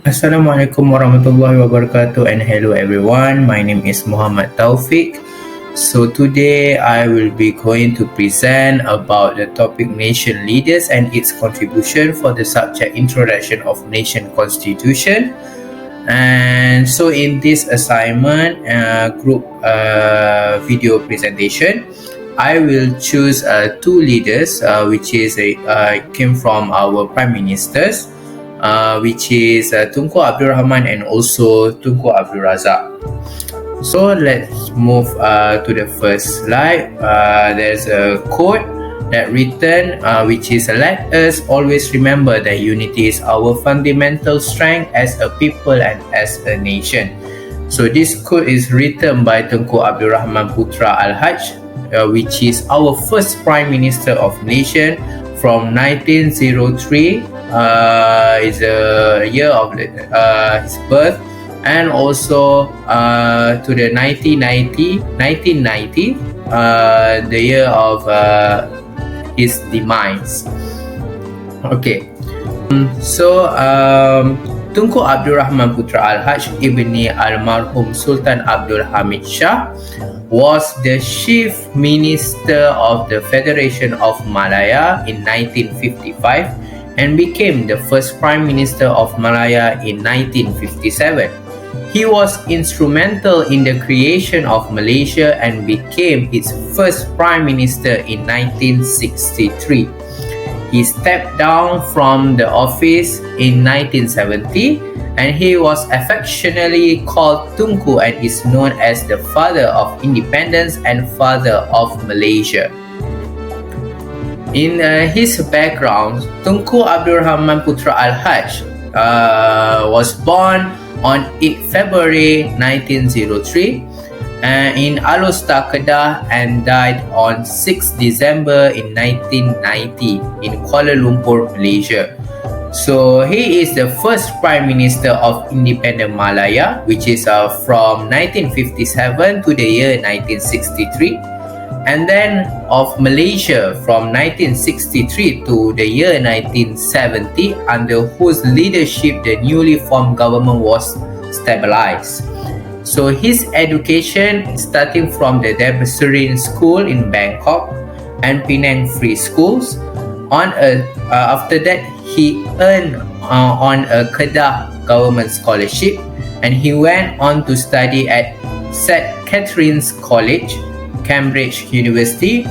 Assalamualaikum warahmatullahi wabarakatuh and hello everyone. My name is Muhammad TAUFIQ. So today I will be going to present about the topic nation leaders and its contribution for the subject introduction of nation constitution. And so in this assignment group video presentation, I will choose two leaders which is came from our prime ministers, which is Tunku Abdul Rahman and also Tunku Abdul Razak. So let's move to the first slide. There's a quote that written which is, "Let us always remember that unity is our fundamental strength as a people and as a nation." So this quote is written by Tunku Abdul Rahman Putra Al-Haj, which is our first Prime Minister of nation from 1903, is the year of his birth, and also to the 1990, the year of his demise. Okay, so Tunku Abdul Rahman Putra Al-Haj Ibni Almarhum Sultan Abdul Hamid Shah was the Chief Minister of the Federation of Malaya in 1955 and became the first Prime Minister of Malaya in 1957. He was instrumental in the creation of Malaysia and became its first Prime Minister in 1963. He stepped down from the office in 1970 and he was affectionately called Tunku and is known as the father of independence and father of Malaysia. In his background, Tunku Abdul Rahman Putra Al-Haj was born on 8 February 1903 in Alostar, Kedah, and died on 6 December in 1990 in Kuala Lumpur, Malaysia. So he is the first Prime Minister of Independent Malaya, which is from 1957 to the year 1963, and then of Malaysia from 1963 to the year 1970, under whose leadership the newly formed government was stabilized. So his education, starting from the Debasserin School in Bangkok and Penang Free Schools, after that he earned on a Kedah government scholarship, and he went on to study at St. Catherine's College, Cambridge University,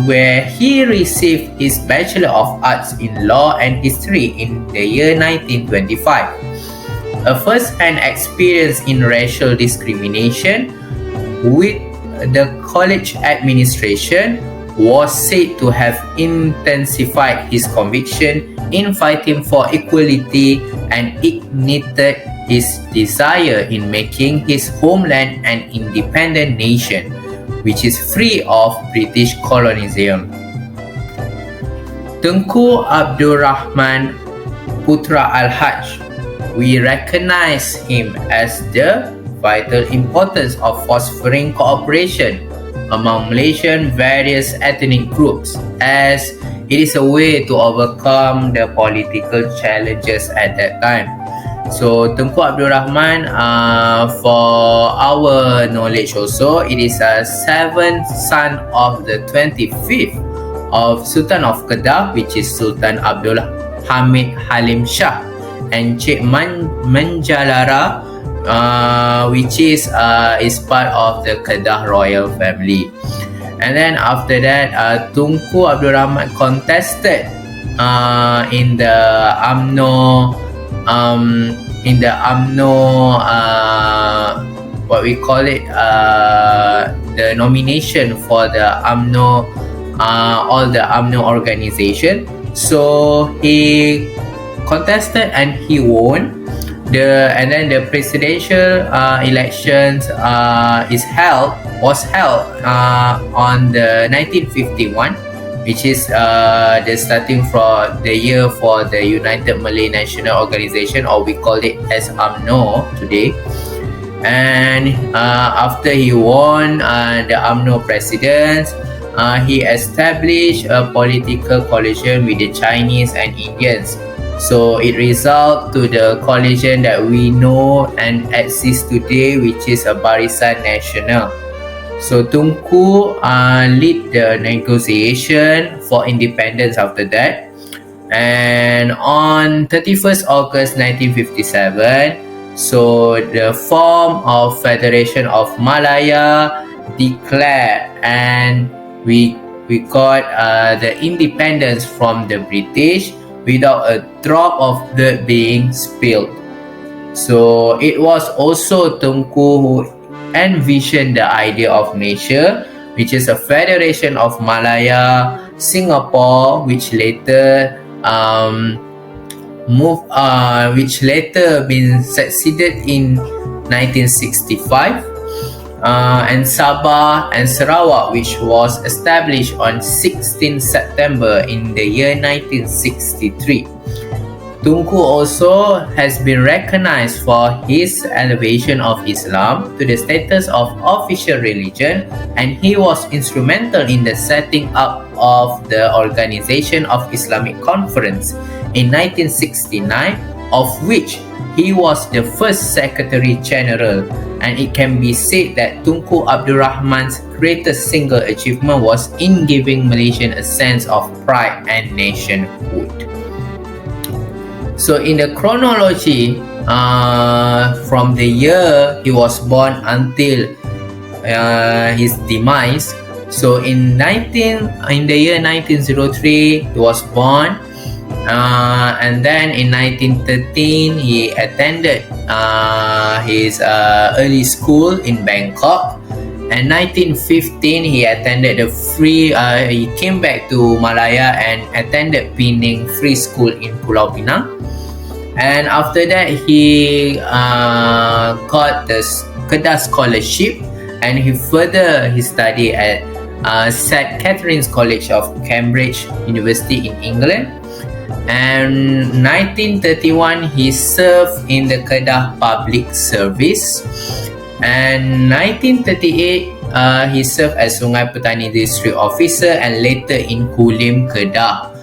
where he received his Bachelor of Arts in Law and History in the year 1925. A first-hand experience in racial discrimination with the college administration was said to have intensified his conviction in fighting for equality and ignited his desire in making his homeland an independent nation, which is free of British colonialism. Tunku Abdul Rahman Putra Al-Haj, we recognize him as the vital importance of fostering cooperation among Malaysian various ethnic groups, as it is a way to overcome the political challenges at that time. So Tunku Abdul Rahman, for our knowledge also, it is a seventh son of the 25th of Sultan of Kedah, which is Sultan Abdul Hamid Halim Shah, and Cik Manjalara, which is part of the Kedah royal family. And then after that, Tunku Abdul Rahman contested in the UMNO, what we call it, the nomination for the UMNO, all the UMNO organization. So he contested and he won. And then the presidential elections was held on the 1951, which is the starting from the year for the United Malay National Organization, or we call it as UMNO today. And after he won the UMNO president, he established a political coalition with the Chinese and Indians. So it resulted to the coalition that we know and exists today, which is a Barisan Nasional. So Tunku lead the negotiation for independence after that. And on 31st August 1957, so the form of Federation of Malaya declared, and we got the independence from the British without a drop of blood being spilled. So it was also Tunku who envisioned the idea of nation, which is a federation of Malaya, Singapore, which later which later been succeeded in 1965, and Sabah and Sarawak, which was established on 16 September in the year 1963. Tunku also has been recognized for his elevation of Islam to the status of official religion, and he was instrumental in the setting up of the Organization of Islamic Conference in 1969, of which he was the first Secretary General, and it can be said that Tunku Abdul Rahman's greatest single achievement was in giving Malaysians a sense of pride and nationhood. So in the chronology, from the year he was born until his demise, so in the year 1903 he was born, and then in 1913 he attended his early school in Bangkok, and 1915 he attended he came back to Malaya and attended Penang Free School in Pulau Pinang, and after that he got the Kedah Scholarship, and he further his study at St. Catherine's College of Cambridge University in England. And 1931 he served in the Kedah Public Service, and 1938 he served as Sungai Petani District Officer and later in Kulim, Kedah.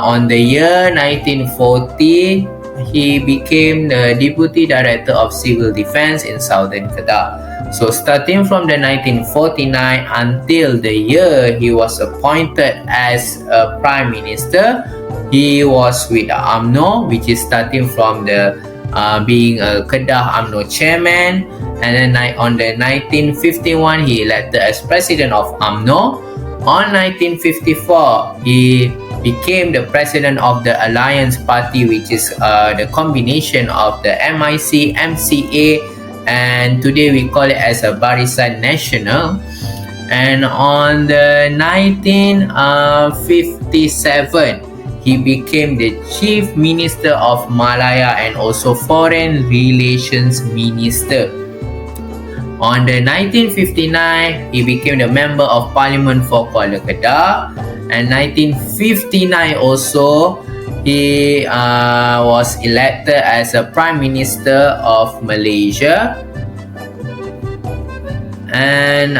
On the year 1940 he became the Deputy Director of Civil Defence in Southern Kedah. So starting from the 1949 until the year he was appointed as a Prime Minister, he was with UMNO, which is starting from the being a Kedah UMNO chairman, and then on the 1951 he elected as President of UMNO. On 1954 he became the President of the Alliance Party, which is the combination of the MIC, MCA, and today we call it as a Barisan Nasional. And on the 1957 he became the Chief Minister of Malaya and also Foreign Relations Minister. On the 1959 he became the Member of Parliament for Kuala Kedah, and 1959 also he was elected as a Prime Minister of Malaysia. And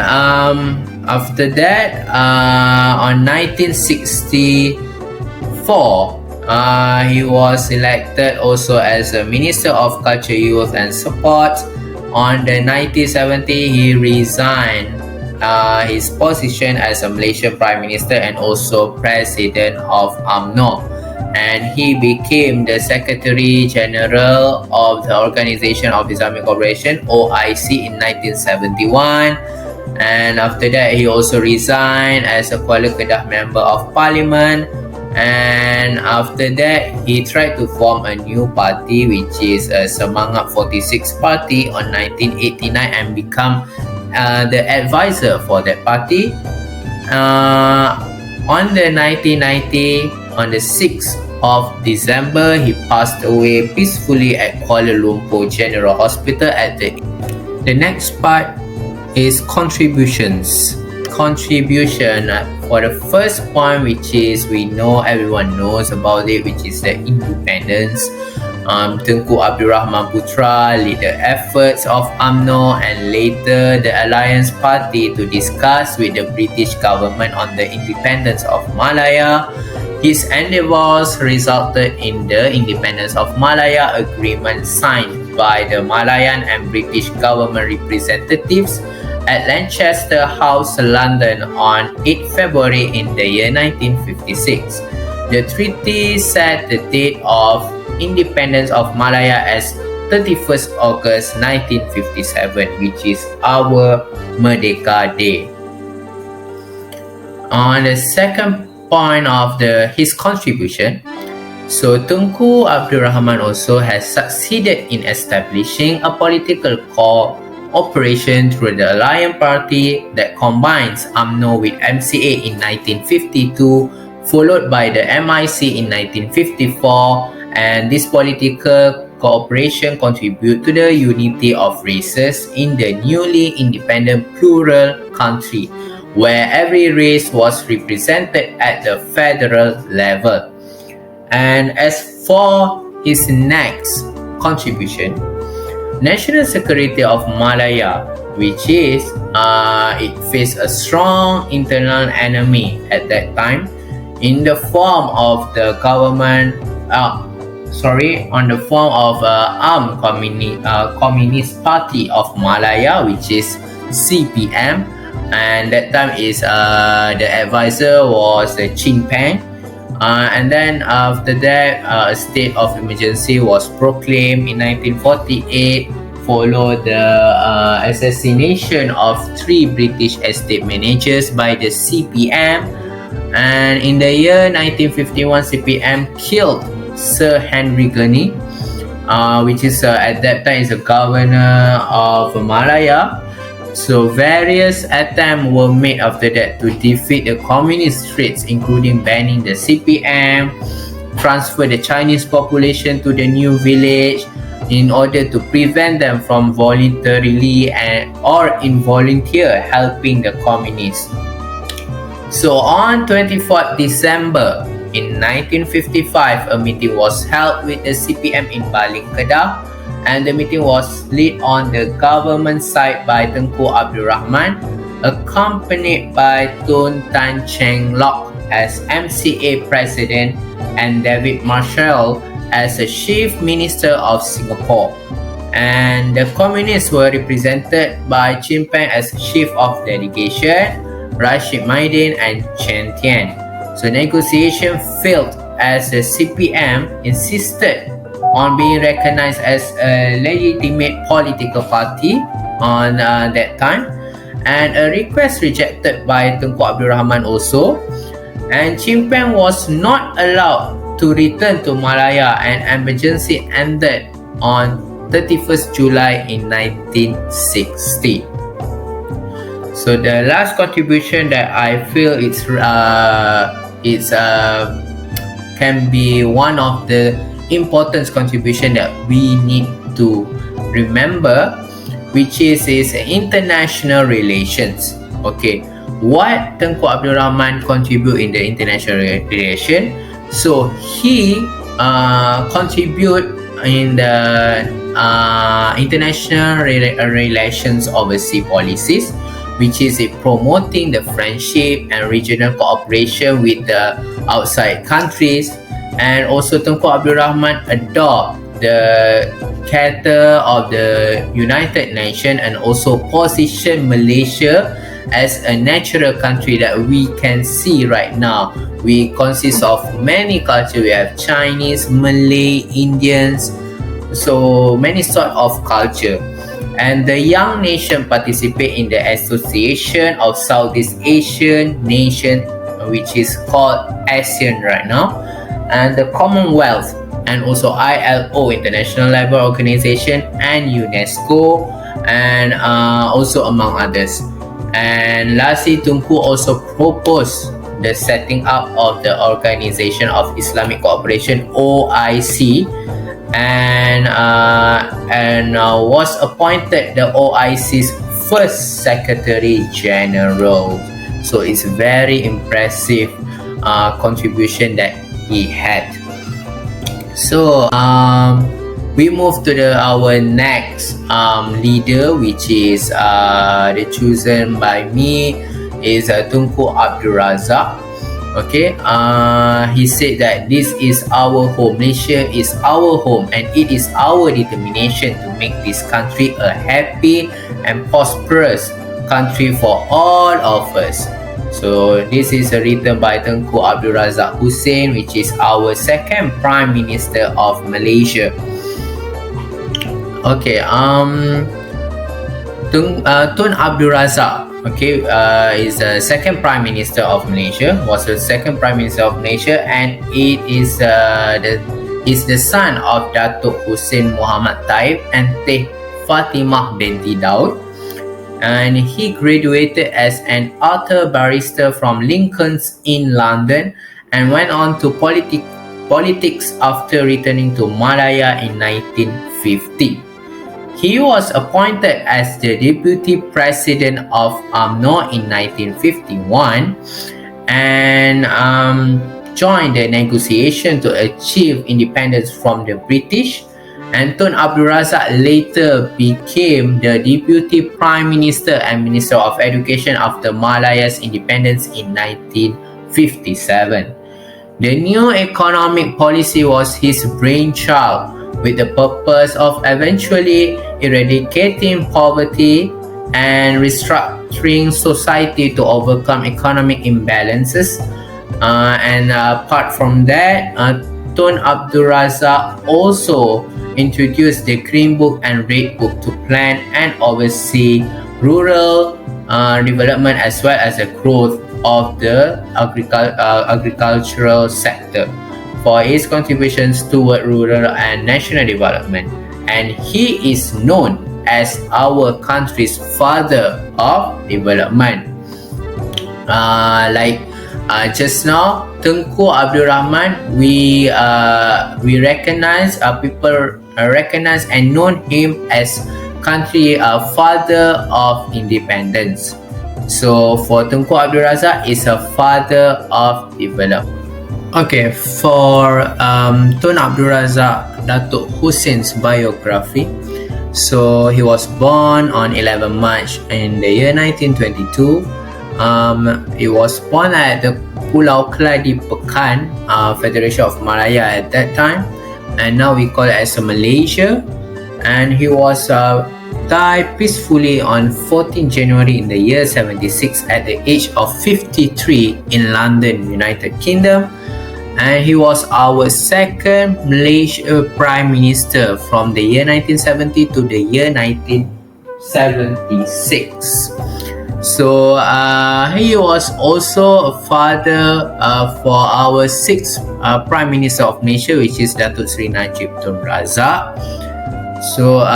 after that, on 1964 he was elected also as a Minister of Culture, Youth and Sport. On the 1970 he resigned his position as a Malaysian Prime Minister and also President of UMNO, and he became the Secretary General of the Organization of Islamic Cooperation, OIC, in 1971. And after that he also resigned as a Kuala Kedah Member of Parliament, and after that he tried to form a new party, which is a Semangat 46 Party, on 1989 and become the advisor for that party. On the 1990, on the 6th of December, he passed away peacefully at Kuala Lumpur General Hospital. The next part is contributions. Contribution for the first point, which is everyone knows about it, which is the independence. Tunku Abdul Rahman Putra lead the efforts of UMNO and later the Alliance Party to discuss with the British government on the independence of Malaya. His endeavors resulted in the independence of Malaya agreement signed by the Malayan and British government representatives at Lancaster House, London on 8 February in the year 1956. The treaty set the date of independence of Malaya as 31st August 1957, which is our Merdeka Day. On the second point of his contribution, so Tunku Abdul Rahman also has succeeded in establishing a political cooperation through the Alliance Party that combines UMNO with MCA in 1952, followed by the MIC in 1954, and this political cooperation contribute to the unity of races in the newly independent plural country, where every race was represented at the federal level. And as for his next contribution, national security of Malaya, which is it faced a strong internal enemy at that time in the form of the government on the form of Armed Communist Party of Malaya, which is CPM, and that time is the advisor was Chin Peng, and then after that a state of emergency was proclaimed in 1948, followed the assassination of 3 British estate managers by the CPM, and in the year 1951 CPM killed Sir Henry Gurney, which is at that time is a governor of Malaya. So various attempts were made after that to defeat the communist threats, including banning the CPM, transfer the Chinese population to the new village in order to prevent them from voluntarily or involunteer helping the communists. So on 24th December in 1955, a meeting was held with the CPM in Baling, Kedah, and the meeting was led on the government side by Tunku Abdul Rahman, accompanied by Tun Tan Cheng Lock as MCA President and David Marshall as the Chief Minister of Singapore. And the communists were represented by Chin Peng as Chief of Delegation, Rashid Maidin and Chen Tian. So negotiation failed as the CPM insisted on being recognized as a legitimate political party on that time, and a request rejected by Tunku Abdul Rahman also, and Chin Peng was not allowed to return to Malaya, and emergency ended on 31st July in 1960. So the last contribution that I feel can be one of the important contribution that we need to remember, which is international relations. Okay, what Tunku Abdul Rahman contribute in the international relation? So he contribute in the international relations overseas policies, which is promoting the friendship and regional cooperation with the outside countries. And also Tunku Abdul Rahman adopt the Charter of the United Nations and also position Malaysia as a natural country that we can see right now. We consist of many cultures. We have Chinese, Malay, Indians, so many sort of culture. And the young nation participate in the Association of Southeast Asian Nation, which is called ASEAN right now, and the Commonwealth, and also ILO, International Labour Organization, and UNESCO, and also among others. And lastly, Tunku also proposed the setting up of the Organization of Islamic Cooperation, OIC, and was appointed the OIC's first Secretary General. So it's very impressive contribution that he had. So we move to our next leader, which is the chosen by me is Tunku Abdul Razak. Okay, he said that this is our home. Malaysia is our home, and it is our determination to make this country a happy and prosperous country for all of us. So this is written by Tengku Abdul Razak Hussein, which is our second Prime Minister of Malaysia. Okay, Tun Abdul Razak, okay, is the second Prime Minister of Malaysia. Was the second Prime Minister of Malaysia, and it is the son of Datuk Hussein Muhammad Taib and Teh Fatimah binti Daud. And he graduated as an author barrister from Lincoln's Inn, London, and went on to politics after returning to Malaya in 1950. He was appointed as the Deputy President of UMNO in 1951 and joined the negotiation to achieve independence from the British. And Tun Abdul Razak later became the Deputy Prime Minister and Minister of Education after Malaya's independence in 1957. The new economic policy was his brainchild, with the purpose of eventually eradicating poverty and restructuring society to overcome economic imbalances. And apart from that, Tun Abdul Razak also introduced the Green Book and Red Book to plan and oversee rural development as well as the growth of the agricultural sector for his contributions toward rural and national development. And he is known as our country's father of development. Just now, Tengku Abdul Rahman, we recognize, people recognize and known him as country father of independence. So for Tengku Abdul Razak is a father of development. Okay, for Tun Abdul Razak Datuk Hussein's biography. So he was born on 11 March in the year 1922. He was born at the Pulau Keladi Pekan, Federation of Malaya at that time, and now we call it as Malaysia. And he was died peacefully on 14 January in the year 76 at the age of 53 in London, United Kingdom. And he was our second Malaysia Prime Minister from the year 1970 to the year 1976. So he was also a father for our sixth Prime Minister of Malaysia, which is Datuk Seri Najib Tun Razak. So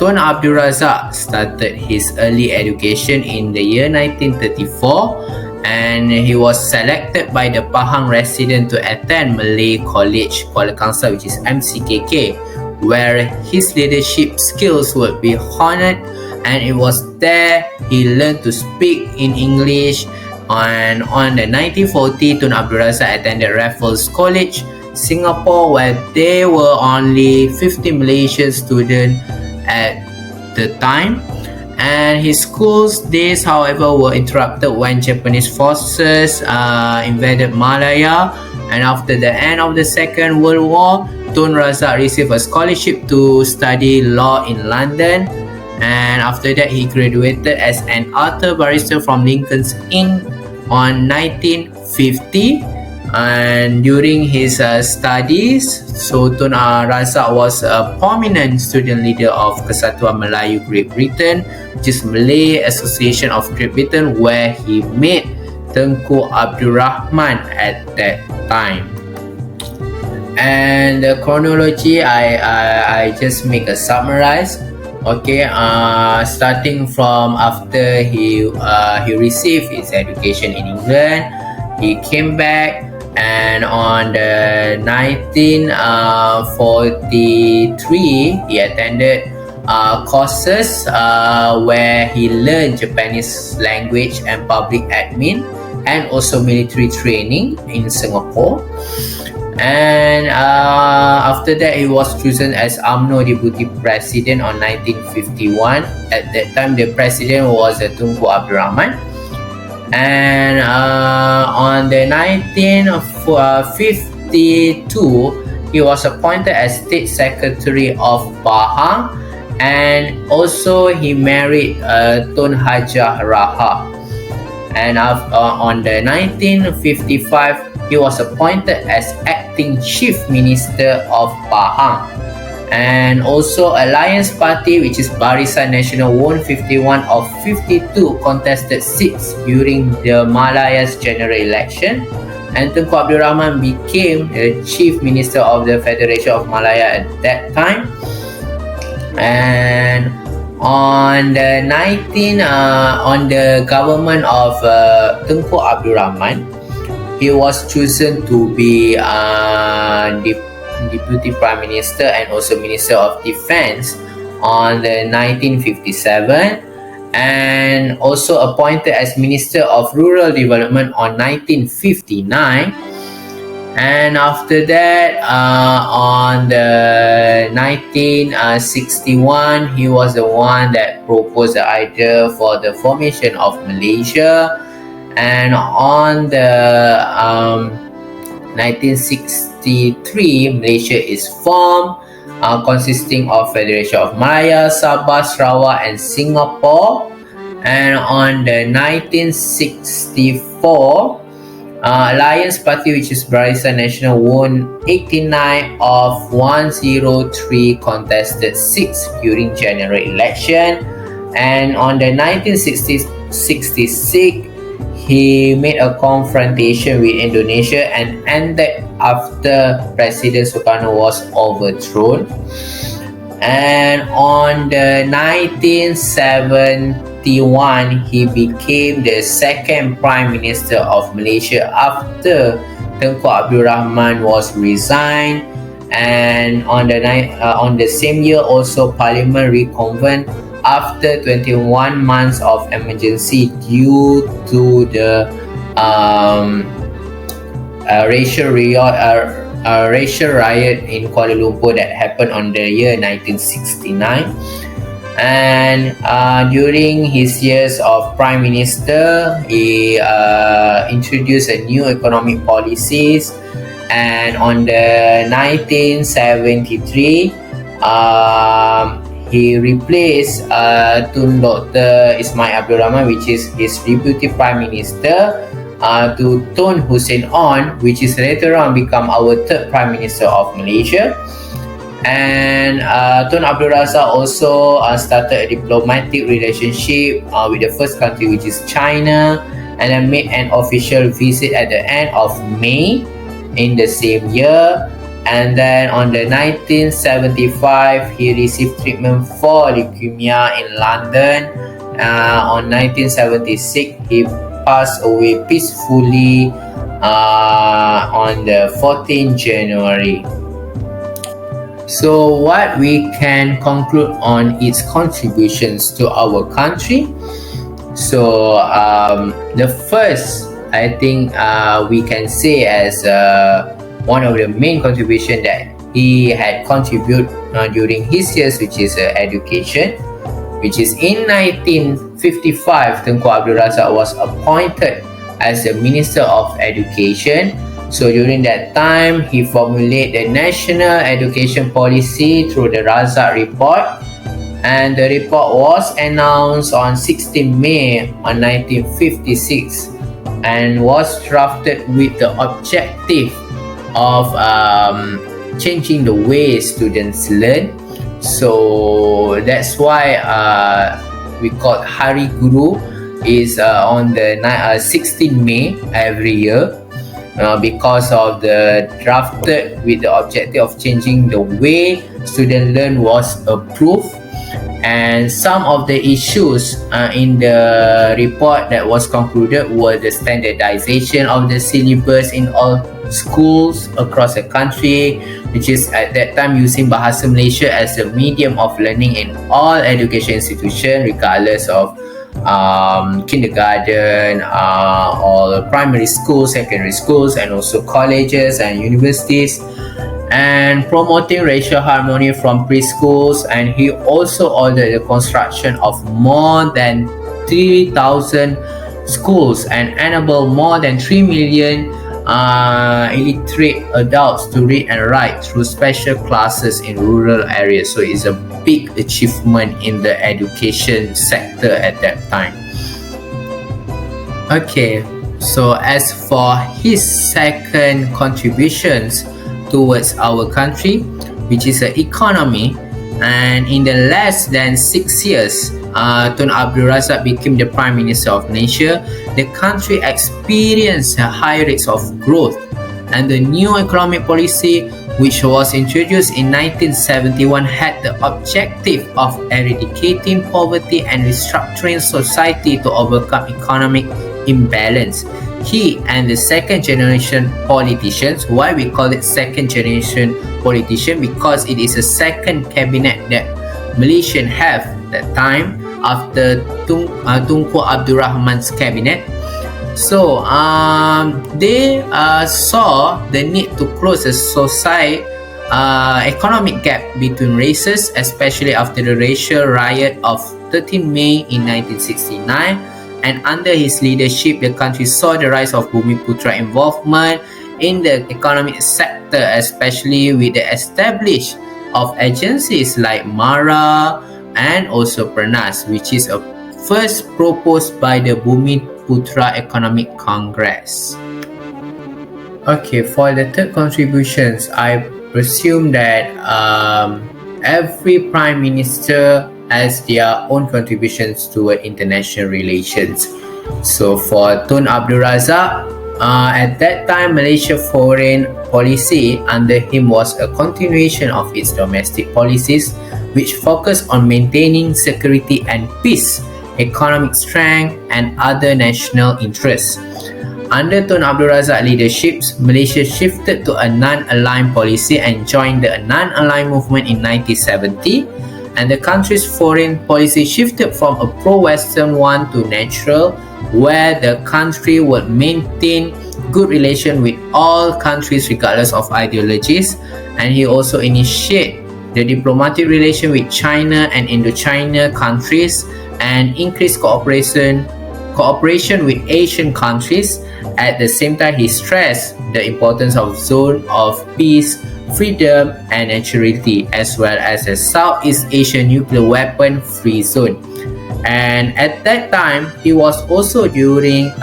Tun Abdul Razak started his early education in the year 1934. And he was selected by the Pahang resident to attend Malay College Kuala Kangsar, which is MCKK, where his leadership skills would be honoured. And it was there he learned to speak in English. And on the 1940, Tun Abdul Razak attended Raffles College, Singapore, where there were only 50 Malaysian students at the time. And his school's days, however, were interrupted when Japanese forces invaded Malaya. And after the end of the Second World War, Tun Razak received a scholarship to study law in London. And after that, he graduated as an author barrister from Lincoln's Inn on 1950. And during his studies, so Tun Razak was a prominent student leader of Kesatuan Melayu Great Britain, which is Malay Association of Great Britain, where he met Tengku Abdul Rahman at that time. And the chronology, I just make a summarize. Okay, starting from after he received his education in England, he came back. And on the 1943, he attended courses where he learned Japanese language and public admin, and also military training in Singapore. And after that, he was chosen as UMNO Deputy President on 1951. At that time, the president was Tunku Abdul Rahman. And on the 1952, he was appointed as State Secretary of Pahang, and also he married Tun Hajah Raha. And on the 1955, he was appointed as Acting Chief Minister of Pahang. And also Alliance Party, which is Barisan Nasional, won 51 of 52 contested seats during the Malaya's general election, and Tunku Abdul Rahman became the Chief Minister of the Federation of Malaya at that time. And on the government of Tunku Abdul Rahman, he was chosen to be Deputy Prime Minister and also Minister of Defence on the 1957, and also appointed as Minister of Rural Development on 1959. And after that, on the 1961, he was the one that proposed the idea for the formation of Malaysia. And on the 1963, Malaysia is formed, consisting of Federation of Malaya, Sabah, Sarawak and Singapore. And on the 1964, Alliance Party, which is Barisan Nasional, won 89 of 103 contested seats during general election. And on the 1966, he made a confrontation with Indonesia and ended after President Sukarno was overthrown. And on the 1971, he became the second Prime Minister of Malaysia after Tunku Abdul Rahman was resigned. And on the same year, also Parliament reconvened after 21 months of emergency due to the racial riot in Kuala Lumpur that happened on the year 1969. And during his years of Prime Minister, he introduced a new economic policies. And on the 1973, he replaced Tun Dr. Ismail Abdul Rahman, which is his Deputy Prime Minister, to Tun Hussein On, which is later on become our third Prime Minister of Malaysia. And Tun Abdul Razak also started a diplomatic relationship with the first country, which is China, and then made an official visit at the end of May in the same year. And then on the 1975, he received treatment for leukemia in London. On 1976, he passed away peacefully on the 14th January. So what we can conclude on its contributions to our country? So the first, I think we can say as one of the main contribution that he had contributed during his years, which is education, which is in 1955, Tunku Abdul Razak was appointed as the Minister of Education. So during that time, he formulated the national education policy through the Razak report, and the report was announced on 16 May on 1956 and was drafted with the objective of changing the way students learn. So that's why we call Hari Guru is on the 16 May every year, because of the drafted with the objective of changing the way students learn was approved. And some of the issues in the report that was concluded were the standardization of the syllabus in all schools across the country, which is at that time using Bahasa Malaysia as a medium of learning in all education institutions, regardless of kindergarten, or primary schools, secondary schools, and also colleges and universities, and promoting racial harmony from preschools. And he also ordered the construction of more than 3,000 schools and enable more than 3 million illiterate adults to read and write through special classes in rural areas. So it's a big achievement in the education sector at that time. Okay, so as for his second contributions towards our country, which is the economy, and in the less than 6 years, Tun Abdul Razak became the Prime Minister of Malaysia. The country experienced high rates of growth, and the new economic policy, which was introduced in 1971, had the objective of eradicating poverty and restructuring society to overcome economic imbalance. He and the second generation politicians, why we call it second generation politician, because it is a second cabinet that Malaysian have that time after Tunku Abdul Rahman's cabinet. So they saw the need to close the society economic gap between races, especially after the racial riot of 13 May in 1969. And under his leadership, the country saw the rise of Bumiputra involvement in the economic sector, especially with the establishment of agencies like MARA and also Pernas, which is first proposed by the Bumiputra Economic Congress. Okay, for the third contributions, I presume that every Prime Minister has their own contributions toward international relations. So for Tun Abdul Razak, at that time, Malaysia foreign policy under him was a continuation of its domestic policies, which focused on maintaining security and peace, economic strength, and other national interests. Under Tun Abdul Razak leadership, Malaysia shifted to a non-aligned policy and joined the non-aligned movement in 1970. And the country's foreign policy shifted from a pro-Western one to neutral, where the country would maintain good relations with all countries regardless of ideologies. And he also initiated the diplomatic relation with China and Indochina countries and increased cooperation with Asian countries. At the same time, he stressed the importance of zone of peace, freedom and neutrality, as well as a Southeast Asian nuclear weapon free zone. And at that time, he was also during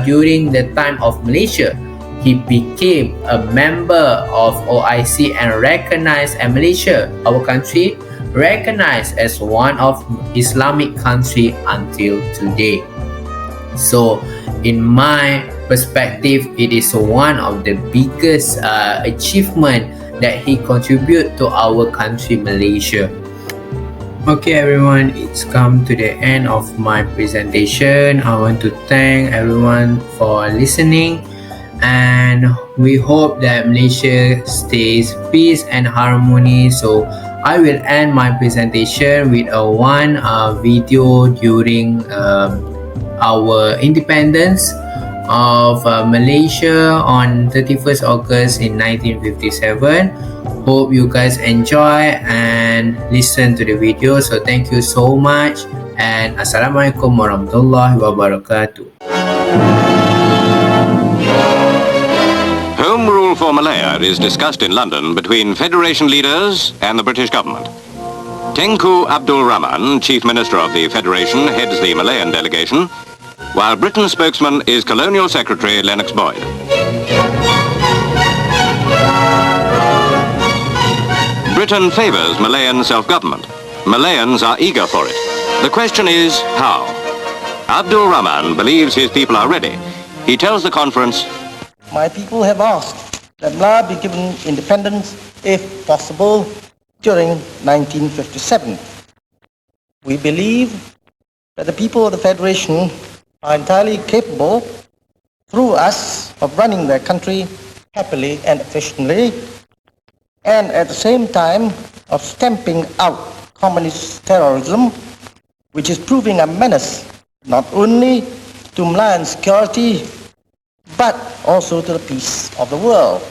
during the time of Malaysia, he became a member of OIC and recognized, and Malaysia, our country, recognized as one of Islamic country until today. So in my perspective, it is one of the biggest achievement that he contributed to our country, Malaysia. Okay everyone, it's come to the end of my presentation. I want to thank everyone for listening, and we hope that Malaysia stays peace and harmony. So I will end my presentation with one video during our independence of Malaysia on 31st August in 1957. Hope you guys enjoy and listen to the video. So thank you so much, and Assalamualaikum warahmatullahi wabarakatuh. Home rule for Malaya is discussed in London between Federation leaders and the British government. Tengku Abdul Rahman, Chief Minister of the Federation, heads the Malayan delegation, while Britain's spokesman is Colonial Secretary Lennox Boyd. Britain favours Malayan self-government. Malayans are eager for it. The question is, how? Abdul Rahman believes his people are ready. He tells the conference, "My people have asked that Malaya be given independence, if possible, during 1957. We believe that the people of the Federation are entirely capable, through us, of running their country happily and efficiently, and at the same time of stamping out communist terrorism, which is proving a menace not only to Malayan security, but also to the peace of the world."